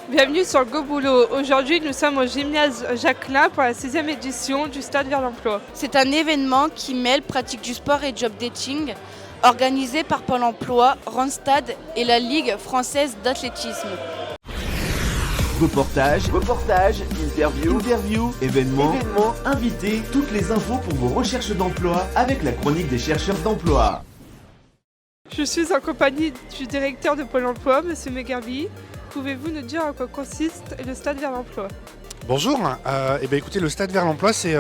Bienvenue sur Go Boulot. Aujourd'hui, nous sommes au gymnase Jacquelin pour la 6e édition du Stade vers l'emploi. C'est un événement qui mêle pratique du sport et job dating, organisé par Pôle emploi, Randstad et la Ligue française d'athlétisme. Reportage, interview, événements, invités, toutes les infos pour vos recherches d'emploi avec la chronique des chercheurs d'emploi. Je suis en compagnie du directeur de Pôle emploi, M. Megarbi. Pouvez-vous nous dire en quoi consiste le Stade vers l'emploi ? Bonjour, écoutez, le Stade vers l'emploi, c'est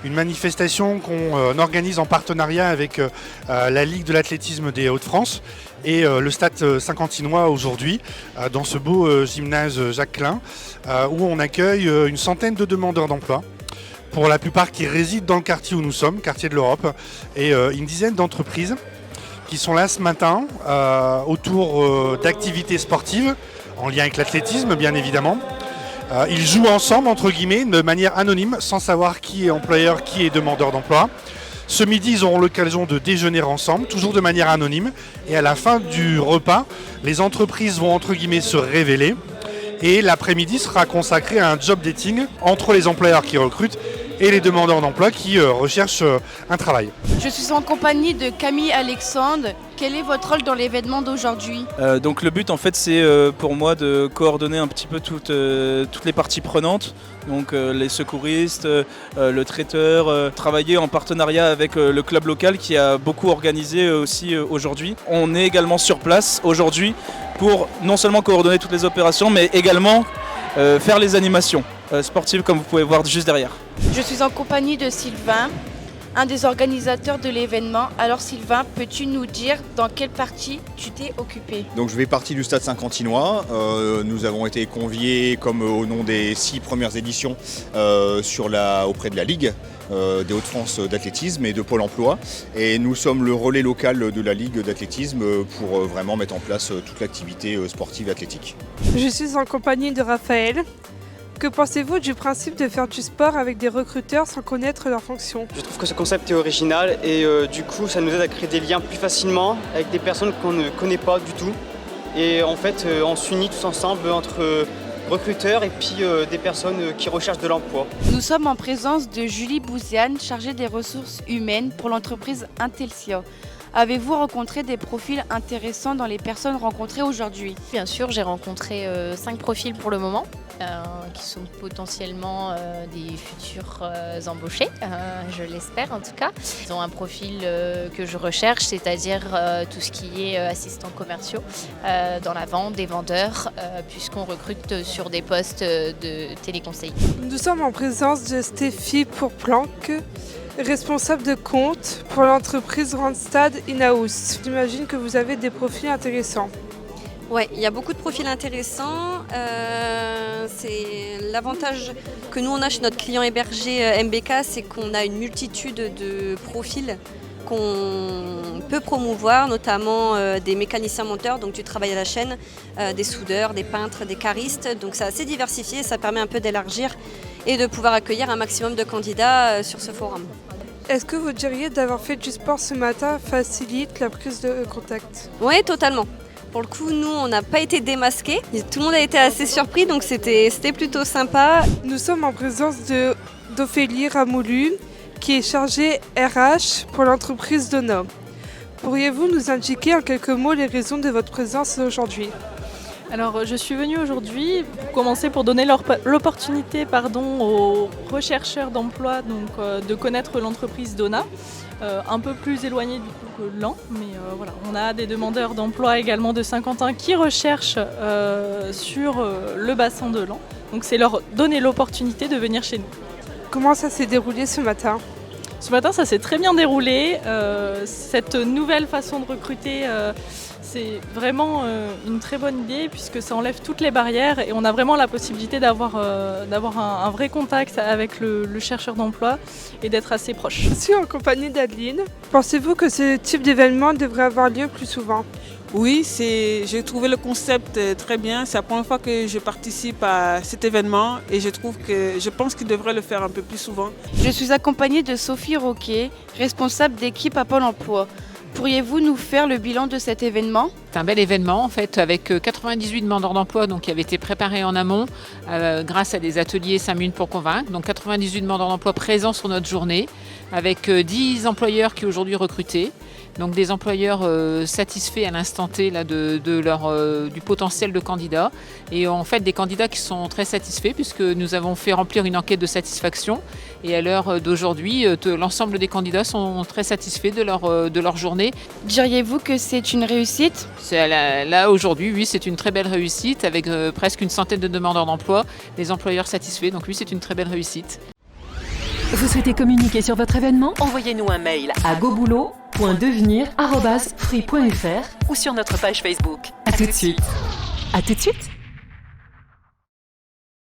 une manifestation qu'on organise en partenariat avec la Ligue de l'athlétisme des Hauts-de-France et le Stade Saint-Quentinois aujourd'hui, dans ce beau gymnase Jacquelin, où on accueille une centaine de demandeurs d'emploi, pour la plupart qui résident dans le quartier où nous sommes, quartier de l'Europe, et une dizaine d'entreprises qui sont là ce matin autour d'activités sportives, en lien avec l'athlétisme bien évidemment. Ils jouent ensemble, entre guillemets, de manière anonyme, sans savoir qui est employeur, qui est demandeur d'emploi. Ce midi, ils auront l'occasion de déjeuner ensemble, toujours de manière anonyme. Et à la fin du repas, les entreprises vont, entre guillemets, se révéler. Et l'après-midi sera consacré à un job dating entre les employeurs qui recrutent et les demandeurs d'emploi qui recherchent un travail. Je suis en compagnie de Camille Alexandre. Quel est votre rôle dans l'événement d'aujourd'hui ? Donc le but en fait c'est pour moi de coordonner un petit peu toutes les parties prenantes, donc les secouristes, le traiteur, travailler en partenariat avec le club local qui a beaucoup organisé aussi aujourd'hui. On est également sur place aujourd'hui pour non seulement coordonner toutes les opérations mais également faire les animations sportives comme vous pouvez voir juste derrière. Je suis en compagnie de Sylvain, un des organisateurs de l'événement. Alors Sylvain, peux-tu nous dire dans quelle partie tu t'es occupé ? Donc je fais partie du Stade Saint-Quentinois. Nous avons été conviés comme au nom des 6 premières éditions auprès de la Ligue des Hauts-de-France d'athlétisme et de Pôle emploi. Et nous sommes le relais local de la Ligue d'athlétisme pour vraiment mettre en place toute l'activité sportive et athlétique. Je suis en compagnie de Raphaël. Que pensez-vous du principe de faire du sport avec des recruteurs sans connaître leur fonction ? Je trouve que ce concept est original et du coup ça nous aide à créer des liens plus facilement avec des personnes qu'on ne connaît pas du tout. Et en fait on s'unit tous ensemble entre recruteurs et puis des personnes qui recherchent de l'emploi. Nous sommes en présence de Julie Bouziane, chargée des ressources humaines pour l'entreprise Intelsia. Avez-vous rencontré des profils intéressants dans les personnes rencontrées aujourd'hui ? Bien sûr, j'ai rencontré 5 profils pour le moment, qui sont potentiellement des futurs embauchés, je l'espère en tout cas. Ils ont un profil que je recherche, c'est-à-dire tout ce qui est assistants commerciaux dans la vente, des vendeurs, puisqu'on recrute sur des postes de téléconseil. Nous sommes en présence de Stéphie Pourplanck, responsable de compte pour l'entreprise Randstad In-House. J'imagine que vous avez des profils intéressants. Oui, il y a beaucoup de profils intéressants. C'est l'avantage que nous on a chez notre client hébergé MBK, c'est qu'on a une multitude de profils qu'on peut promouvoir, notamment des mécaniciens monteurs, donc du travail à la chaîne, des soudeurs, des peintres, des caristes. Donc c'est assez diversifié, ça permet un peu d'élargir et de pouvoir accueillir un maximum de candidats sur ce forum. Est-ce que vous diriez d'avoir fait du sport ce matin facilite la prise de contact ? Oui, totalement. Pour le coup, nous, on n'a pas été démasqués. Tout le monde a été assez surpris, donc c'était plutôt sympa. Nous sommes en présence d'Ophélie Ramoulu, qui est chargée RH pour l'entreprise Dona. Pourriez-vous nous indiquer en quelques mots les raisons de votre présence aujourd'hui ? Alors, je suis venue aujourd'hui pour commencer pour donner l'opportunité aux rechercheurs d'emploi de connaître l'entreprise Dona, un peu plus éloignée du coup que Laon, mais voilà, on a des demandeurs d'emploi également de Saint-Quentin qui recherchent sur le bassin de Laon. Donc c'est leur donner l'opportunité de venir chez nous. Comment ça s'est déroulé ce matin ? Ce matin, ça s'est très bien déroulé. Cette nouvelle façon de recruter, c'est vraiment une très bonne idée puisque ça enlève toutes les barrières et on a vraiment la possibilité d'avoir un vrai contact avec le chercheur d'emploi et d'être assez proche. Je suis en compagnie d'Adeline. Pensez-vous que ce type d'événement devrait avoir lieu plus souvent ? Oui, j'ai trouvé le concept très bien. C'est la première fois que je participe à cet événement et je pense qu'il devrait le faire un peu plus souvent. Je suis accompagnée de Sophie Roquet, responsable d'équipe à Pôle emploi. Pourriez-vous nous faire le bilan de cet événement ? C'est un bel événement en fait avec 98 demandeurs d'emploi donc, qui avaient été préparés en amont grâce à des ateliers 5 minutes pour convaincre. Donc 98 demandeurs d'emploi présents sur notre journée avec 10 employeurs qui aujourd'hui recrutaient. Donc des employeurs satisfaits à l'instant T là, du potentiel de candidats et en fait des candidats qui sont très satisfaits puisque nous avons fait remplir une enquête de satisfaction et à l'heure d'aujourd'hui l'ensemble des candidats sont très satisfaits de leur journée. Diriez-vous que c'est une réussite ? Là aujourd'hui oui c'est une très belle réussite avec presque une centaine de demandeurs d'emploi, des employeurs satisfaits donc oui c'est une très belle réussite. Vous souhaitez communiquer sur votre événement ? Envoyez-nous un mail à goboulot.devenir@free.fr ou sur notre page Facebook. À tout de suite.